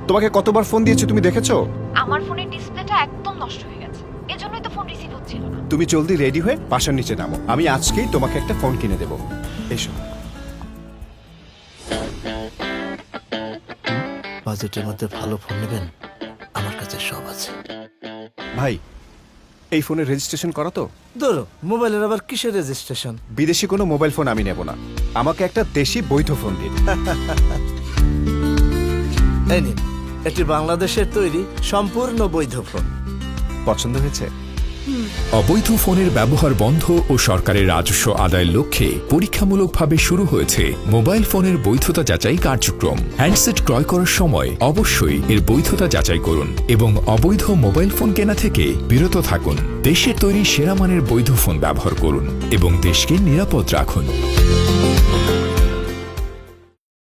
তোমাকে কতবার ফোন দিয়েছি তুমি দেখেছো? আমার ফোনের ডিসপ্লেটা একদম নষ্ট হয়ে গেছে, এজন্যই তো ফোন রিসিভ হচ্ছিল না। তুমি জলদি রেডি হয়ে বাসার নিচে নামো, আমি আজকেই তোমাকে একটা ফোন কিনে দেবো। এসো। বাজেটের মধ্যে ভালো ফোন নেবেন, আমার কাছে সব আছে। ভাই, এই ফোনের রেজিস্ট্রেশন করা তো? ধরো, মোবাইলের আবার কিসের রেজিস্ট্রেশন? বিদেশি কোনো মোবাইল ফোন আমি নেব না, আমাকে একটা দেশি বৈধ ফোন দিন। এই নিন, এটি বাংলাদেশের তৈরি সম্পূর্ণ বৈধ ফোন। পছন্দ হয়েছে? অবৈধ ফোনের ব্যবহার বন্ধ ও সরকারের রাজস্ব আদায়ের লক্ষ্যে পরীক্ষামূলকভাবে শুরু হয়েছে মোবাইল ফোনের বৈধতা যাচাই কার্যক্রম। হ্যান্ডসেট ক্রয় করার সময় অবশ্যই এর বৈধতা যাচাই করুন এবং অবৈধ মোবাইল ফোন কেনা থেকে বিরত থাকুন। দেশের তৈরি সেরা মানের বৈধ ফোন ব্যবহার করুন এবং দেশকে নিরাপদ রাখুন।